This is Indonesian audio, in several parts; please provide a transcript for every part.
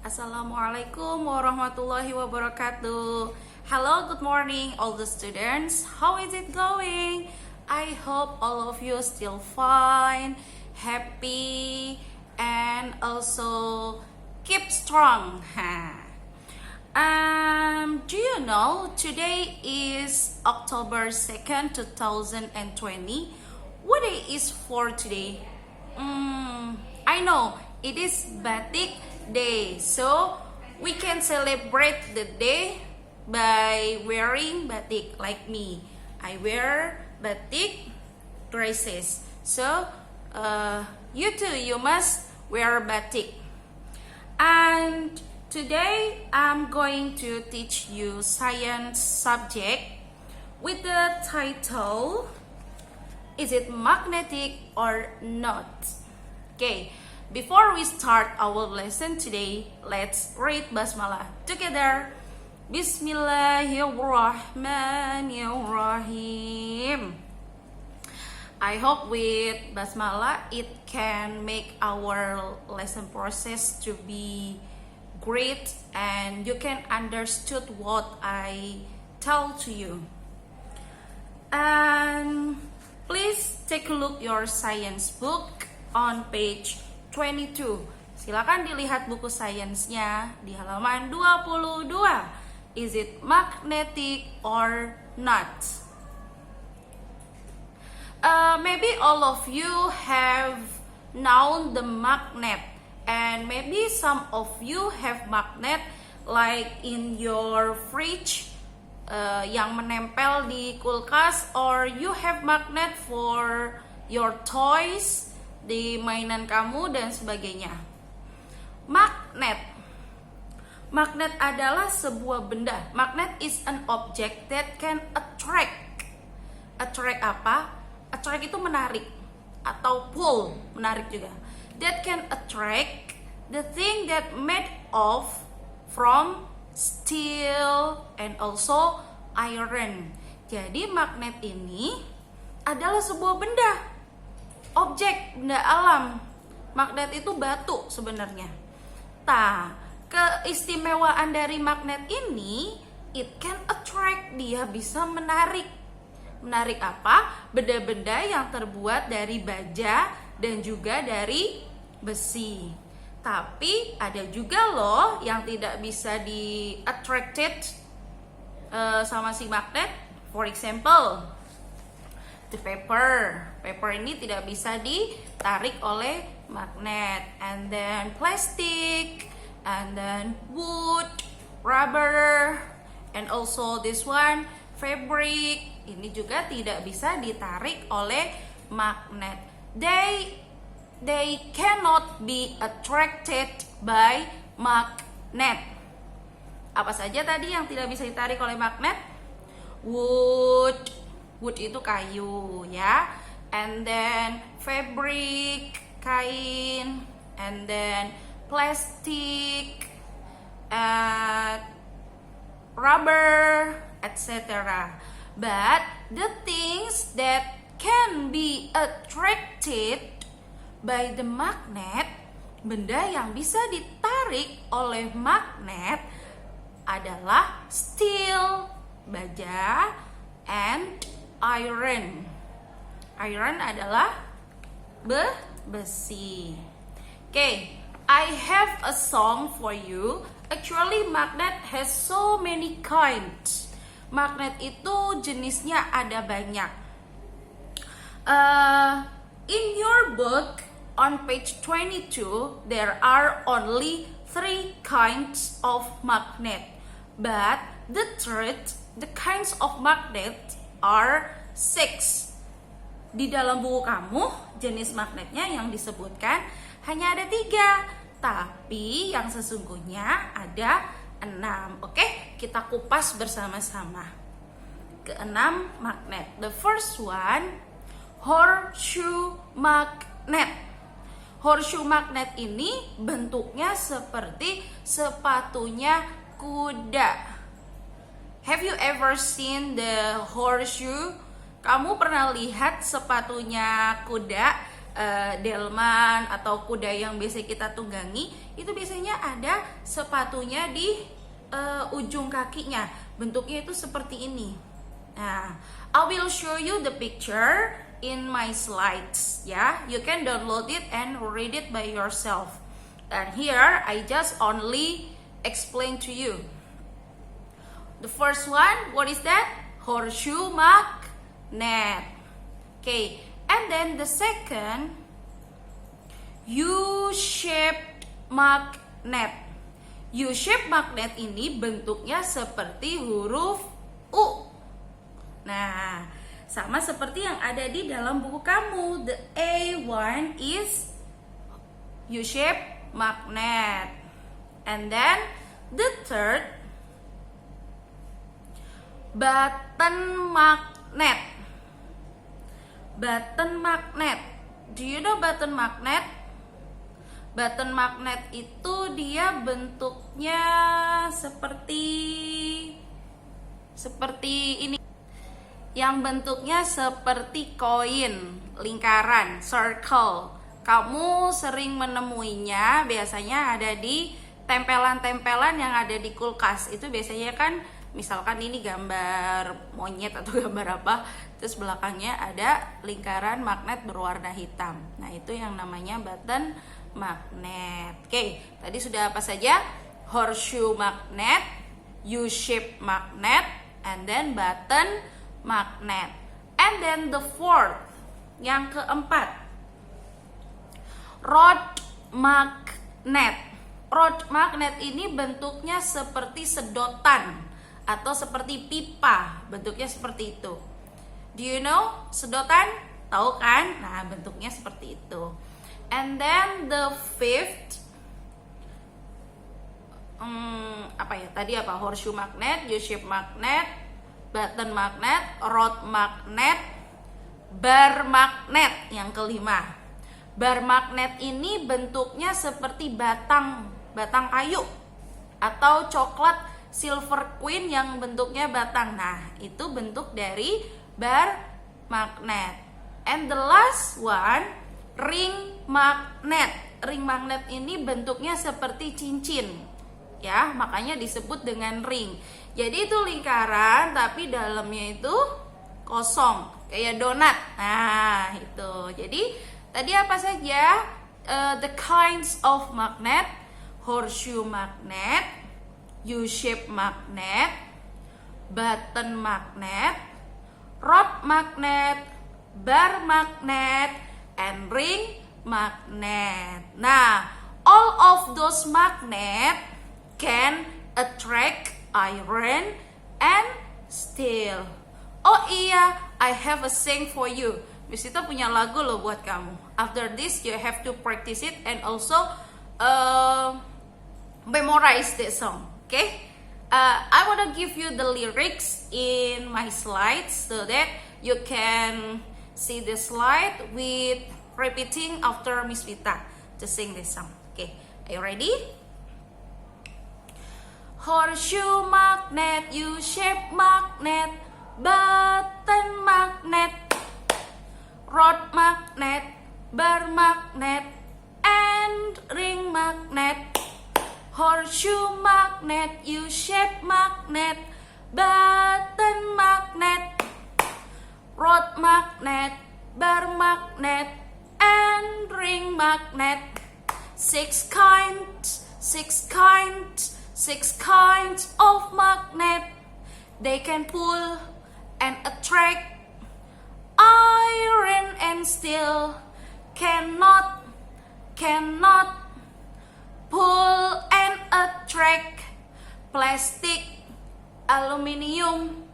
Assalamualaikum warahmatullahi wabarakatuh. Hello, good morning all the students. How is it going? I hope all of you still fine, happy, and also keep strong. Do you know today is October 2nd, 2020? What day is for today? I know it is Batik Day, so we can celebrate the day by wearing batik like me. I wear batik dresses, so you too, you must wear batik. And today I'm going to teach you science subject with the title, is it magnetic or not? Okay, before we start our lesson today, let's read Basmalah together. Bismillahirrahmanirrahim. I hope with Basmalah it can make our lesson process to be great and you can understood what I tell to you. And please take a look your science book on page 22. Silakan dilihat buku sainsnya di halaman 22. Is it magnetic or not? Maybe all of you have known the magnet, and maybe some of you have magnet like in your fridge, yang menempel di kulkas, or you have magnet for your toys, di mainan kamu dan sebagainya. Magnet adalah sebuah benda. Magnet is an object that can attract. Attract apa? Attract itu menarik atau pull, menarik juga. That can attract the thing that made of from steel and also iron. Jadi magnet ini adalah sebuah benda, objek, benda alam. Magnet itu batu sebenarnya. Keistimewaan dari magnet ini, it can attract, dia bisa menarik. Menarik apa? Benda-benda yang terbuat dari baja dan juga dari besi. Tapi ada juga loh yang tidak bisa di attracted sama si magnet. For example, the paper ini tidak bisa ditarik oleh magnet. And then plastic, and then wood, rubber, and also this one fabric, ini juga tidak bisa ditarik oleh magnet. They cannot be attracted by magnet. Apa saja tadi yang tidak bisa ditarik oleh magnet? Wood itu kayu ya, and then fabric, kain, and then plastic, rubber, etc. But the things that can be attracted by the magnet, benda yang bisa ditarik oleh magnet adalah steel, baja, and iron. Iron adalah besi. Okay, I have a song for you. Actually, magnet has so many kinds. Magnet itu jenisnya ada banyak. In your book on page 22, there are only 3 kinds of magnet. But the kinds of magnet are 6. Di dalam buku kamu, jenis magnetnya yang disebutkan hanya ada 3. Tapi yang sesungguhnya ada 6. Oke, kita kupas bersama-sama. Keenam magnet. The first one, horseshoe magnet. Horseshoe magnet ini bentuknya seperti sepatunya kuda. Have you ever seen the horseshoe? Kamu pernah lihat sepatunya kuda? delman atau kuda yang biasa kita tunggangi, itu biasanya ada sepatunya di ujung kakinya. Bentuknya itu seperti ini. Nah, I will show you the picture in my slides, ya. You can download it and read it by yourself. And here I just only explain to you. The first one, what is that? Horseshoe magnet. Okay, and then the second, U-shaped magnet. U-shaped magnet ini bentuknya seperti huruf U. Nah, sama seperti yang ada di dalam buku kamu. The A1 is U-shaped magnet. And then the third, button magnet. Button magnet. Do you know button magnet? Button magnet itu dia bentuknya seperti ini. Yang bentuknya seperti koin, lingkaran, circle. Kamu sering menemuinya biasanya ada di tempelan-tempelan yang ada di kulkas. Itu biasanya kan, misalkan ini gambar monyet atau gambar apa, terus belakangnya ada lingkaran magnet berwarna hitam. Nah, itu yang namanya button magnet. Oke, tadi sudah apa saja? Horseshoe magnet, U-shaped magnet, and then button magnet. And then the fourth, yang keempat, rod magnet. Rod magnet ini bentuknya seperti sedotan atau seperti pipa, bentuknya seperti itu. Do you know sedotan? Tahu kan? Nah, bentuknya seperti itu. And then the fifth, horseshoe magnet, U-shaped magnet, button magnet, rod magnet, bar magnet yang kelima. Bar magnet ini bentuknya seperti batang kayu atau coklat silver queen yang bentuknya batang. Nah, itu bentuk dari bar magnet. And the last one, ring magnet. Ring magnet ini bentuknya seperti cincin, ya, makanya disebut dengan ring. Jadi itu lingkaran tapi dalamnya itu kosong, kayak donat. Nah, itu. Jadi tadi apa saja the kinds of magnet? Horseshoe magnet, U-shaped magnet, button magnet, rod magnet, bar magnet, and ring magnet. Nah, all of those magnet can attract iron and steel. Oh iya, I have a sing for you. Miss Tita punya lagu loh buat kamu. After this, you have to practice it and also memorize this song. Okay? I wanna give you the lyrics in my slides so that you can see the slide with repeating after Miss Vita to sing this song. Okay, are you ready? Horseshoe magnet, U-shaped magnet, button magnet, rod magnet, bar magnet, and ring magnet. Horseshoe magnet, U-shaped magnet, button magnet, rod magnet, bar magnet, and ring magnet. Six kinds of magnet. They can pull and attract iron and steel. Cannot pull and attract plastic, aluminium,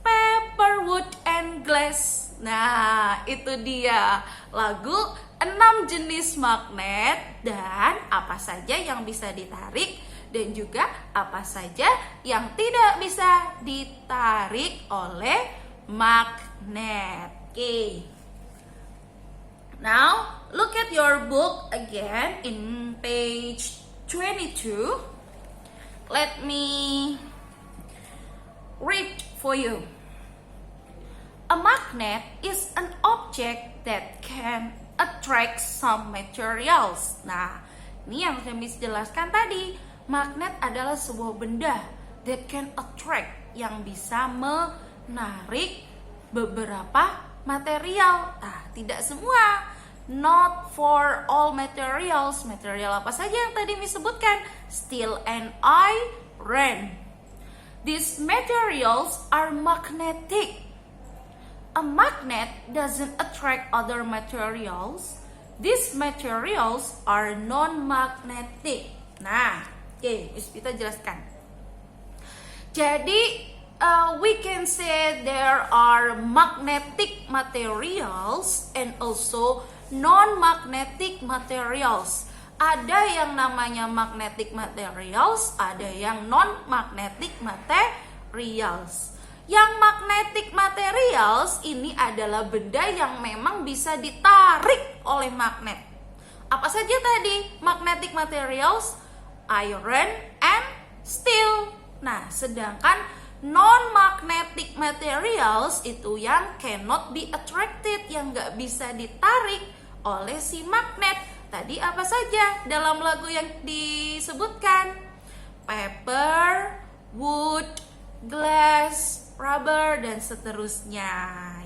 paper, wood, and glass. Nah, itu dia lagu 6 jenis magnet dan apa saja yang bisa ditarik dan juga apa saja yang tidak bisa ditarik oleh magnet. Okay. Now, look at your book again in page 22. Let me read for you. A magnet is an object that can attract some materials. Nah, ini yang saya bisa jelaskan tadi. Magnet adalah sebuah benda that can attract, yang bisa menarik beberapa material. Nah, tidak semua. Not for all materials. Material apa saja yang tadi Miss sebutkan? Steel and iron. These materials are magnetic. A magnet doesn't attract other materials. These materials are non-magnetic. Nah, oke, Miss Vita jelaskan. Jadi, we can say there are magnetic materials and also non-magnetic materials. Ada yang namanya magnetic materials, ada yang non-magnetic materials. Yang magnetic materials ini adalah benda yang memang bisa ditarik oleh magnet. Apa saja tadi? Magnetic materials, iron and steel. Nah, sedangkan non-magnetic materials itu yang cannot be attracted, yang nggak bisa ditarik oleh si magnet. Tadi apa saja dalam lagu yang disebutkan? Paper, wood, glass, rubber, dan seterusnya,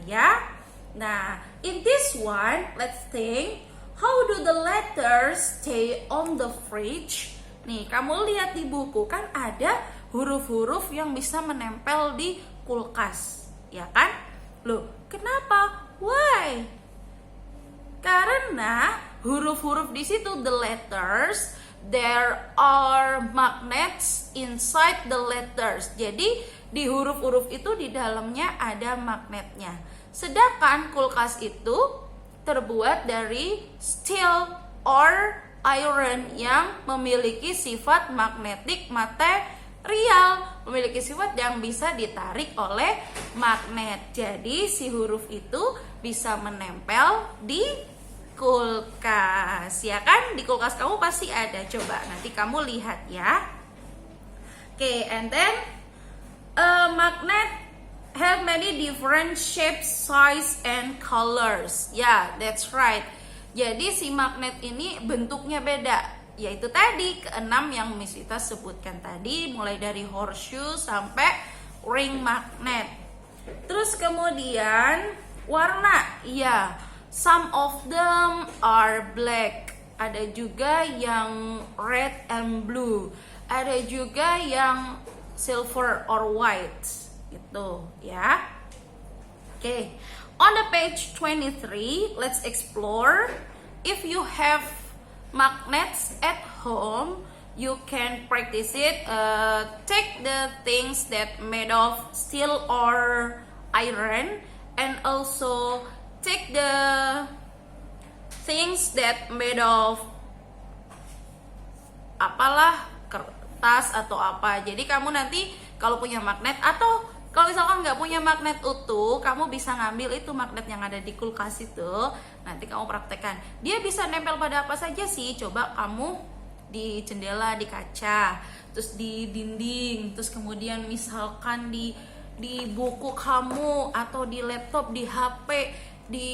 ya. Nah, in this one, let's think, how do the letters stay on the fridge? Nih, kamu lihat di buku kan ada huruf-huruf yang bisa menempel di kulkas, ya kan? Loh, kenapa? Why? Karena huruf-huruf di situ, the letters, there are magnets inside the letters. Jadi di huruf-huruf itu di dalamnya ada magnetnya. Sedangkan kulkas itu terbuat dari steel or iron yang memiliki sifat magnetik material, memiliki sifat yang bisa ditarik oleh magnet. Jadi si huruf itu bisa menempel di kulkas, ya kan? Di kulkas kamu pasti ada. Coba nanti kamu lihat ya. Oke, and then magnet have many different shapes, size, and colors. Yeah, that's right. Jadi si magnet ini bentuknya beda, yaitu tadi keenam yang Miss Vita sebutkan tadi, mulai dari horseshoe sampai ring magnet. Terus kemudian warna, ya, some of them are black. Ada juga yang red and blue. Ada juga yang silver or white, gitu ya. Oke, on the page 23, let's explore. If you have magnets at home, you can practice it. Take the things that made of steel or iron, and also take the things that made of apalah, kertas atau apa. Jadi kamu nanti kalau punya magnet, atau kalau misalkan nggak punya magnet utuh, kamu bisa ngambil itu magnet yang ada di kulkas itu. Nanti kamu praktekkan. Dia bisa nempel pada apa saja sih? Coba kamu di jendela, di kaca, terus di dinding, terus kemudian misalkan di buku kamu, atau di laptop, di HP, di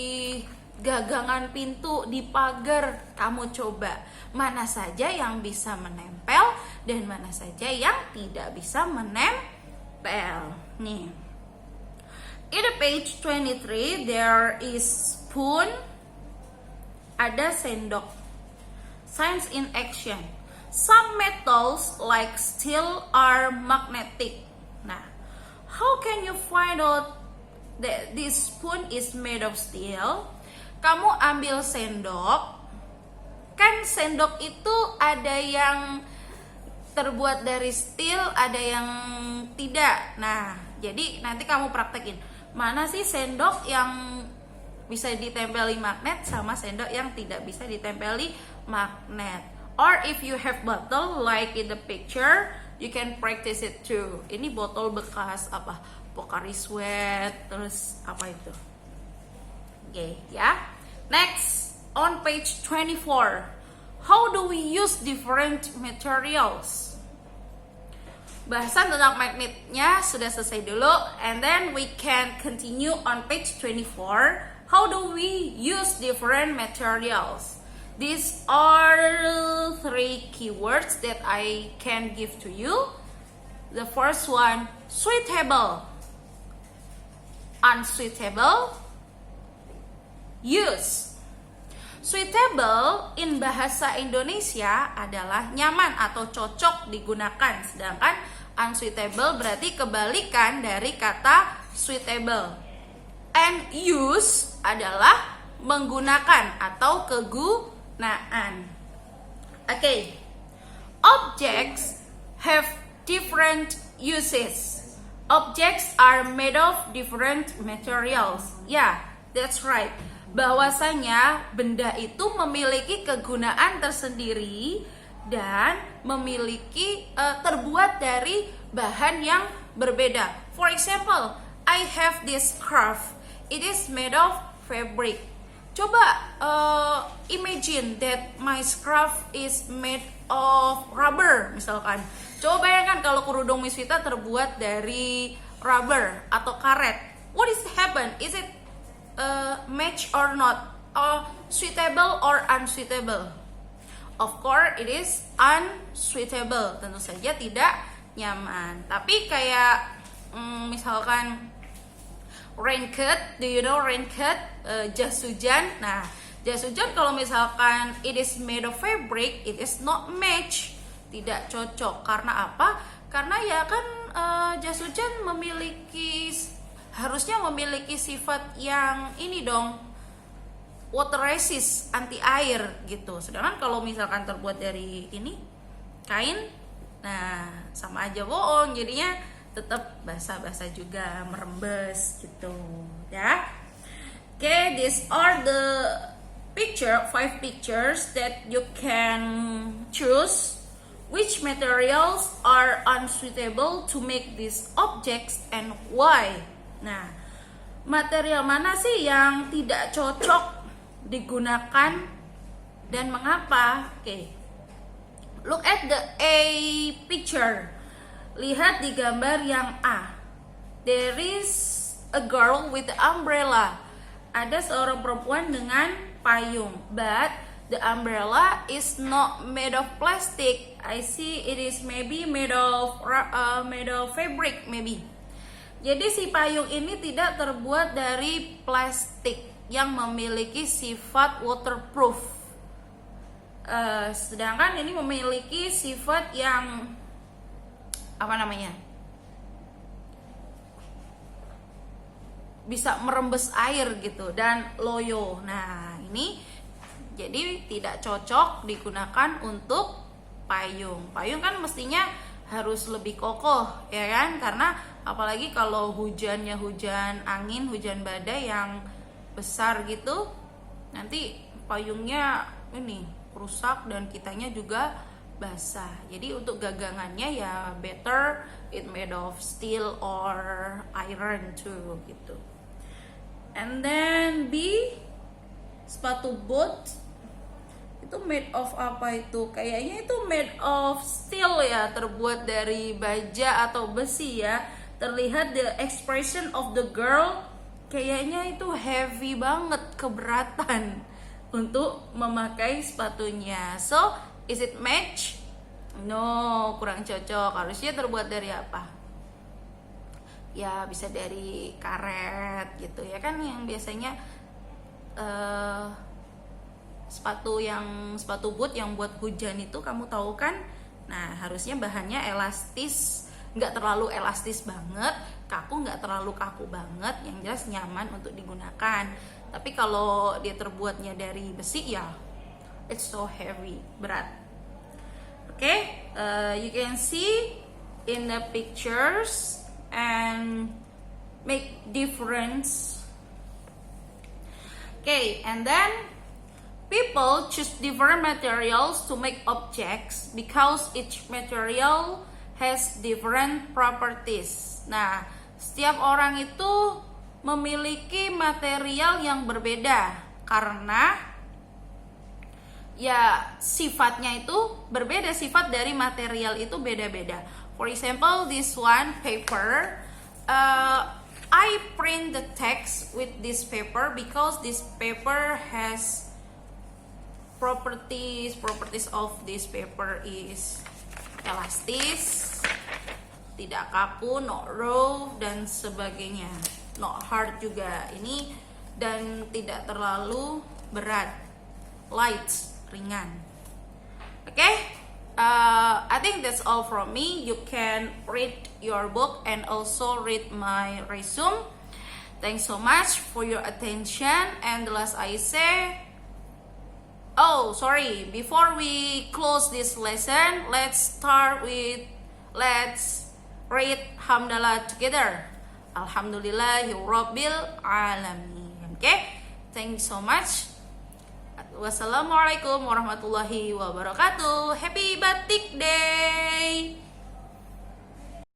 gagangan pintu, di pagar. Kamu coba mana saja yang bisa menempel dan mana saja yang tidak bisa menempel. Nih, in the page 23 there is spoon, ada sendok. Science in action. Some metals like steel are magnetic. Nah, how can you find out that this spoon is made of steel? Kamu ambil sendok, kan sendok itu ada yang terbuat dari steel, ada yang tidak. Nah, jadi nanti kamu praktekin mana sih sendok yang bisa ditempeli magnet sama sendok yang tidak bisa ditempeli magnet. Or if you have bottle like in the picture, you can practice it too. Ini botol bekas apa? Pocari Sweat, terus apa itu? Oke, ya. Next, on page 24. How do we use different materials? Bahasan tentang magnetnya sudah selesai dulu, and then we can continue on page 24 How do we use different materials? These are 3 keywords that I can give to you. The first one, suitable, unsuitable, use. Suitable in bahasa Indonesia adalah nyaman atau cocok digunakan, sedangkan unsuitable berarti kebalikan dari kata suitable. And use adalah menggunakan atau kegunaan. Okay. Objects have different uses. Objects are made of different materials. Yeah, that's right. Bahwasanya benda itu memiliki kegunaan tersendiri dan memiliki terbuat dari bahan yang berbeda. For example, I have this scarf. It is made of fabric. Coba imagine that my scarf is made of rubber misalkan. Coba bayangkan kalau kerudung Miss Vita terbuat dari rubber atau karet. What is happen? Is it match or not? Suitable or unsuitable? Of course it is unsuitable. Tentu saja tidak nyaman. Tapi kayak misalkan raincoat, do you know raincoat? Jas hujan. Nah, jas hujan kalau misalkan it is made of fabric, it is not match, tidak cocok. Karena apa? Karena ya kan jas hujan harusnya memiliki sifat yang ini dong, water resist, anti air gitu. Sedangkan kalau misalkan terbuat dari ini kain, nah sama aja bohong, jadinya tetap basah-basah juga, merembes gitu ya. Okay, these are the 5 pictures that you can choose which materials are unsuitable to make these objects and why. Nah, material mana sih yang tidak cocok digunakan dan mengapa? Okay, look at the A picture. Lihat di gambar yang A. There is a girl with the umbrella. Ada seorang perempuan dengan payung. But the umbrella is not made of plastic. I see it is maybe made of fabric maybe. Jadi si payung ini tidak terbuat dari plastik yang memiliki sifat waterproof. Sedangkan ini memiliki sifat yang bisa merembes air gitu dan loyo. Nah, ini jadi tidak cocok digunakan untuk payung. Payung kan mestinya harus lebih kokoh ya kan, karena apalagi kalau hujannya hujan angin, hujan badai yang besar gitu, nanti payungnya ini rusak dan kitanya juga basah. Jadi untuk gagangannya ya better it made of steel or iron too gitu. And then B, sepatu boot itu made of apa itu? Kayaknya itu made of steel ya, terbuat dari baja atau besi ya. Terlihat the expression of the girl, kayaknya itu heavy banget, keberatan untuk memakai sepatunya. So is it match? No, kurang cocok. Harusnya terbuat dari apa? Ya bisa dari karet gitu ya kan, yang biasanya sepatu boot yang buat hujan itu kamu tahu kan. Nah harusnya bahannya elastis, nggak terlalu elastis banget, kaku nggak terlalu kaku banget, yang jelas nyaman untuk digunakan. Tapi kalau dia terbuatnya dari besi ya it's so heavy, berat. Okay, you can see in the pictures and make difference. Okay, and then people choose different materials to make objects because each material has different properties. Nah, setiap orang itu memiliki material yang berbeda karena ya sifatnya itu berbeda, sifat dari material itu beda-beda. For example, this one paper, I print the text with this paper because this paper has properties of this paper is elastis, tidak kaku, not raw dan sebagainya, not hard juga ini, dan tidak terlalu berat, light, ringan. I think that's all from me. You can read your book and also read my resume. Thanks so much for your attention. And the last I say, before we close this lesson, let's read Hamdalah together. Alhamdulillahi Rabbil Alamin. Thanks so much. Wassalamualaikum warahmatullahi wabarakatuh. Happy Batik Day.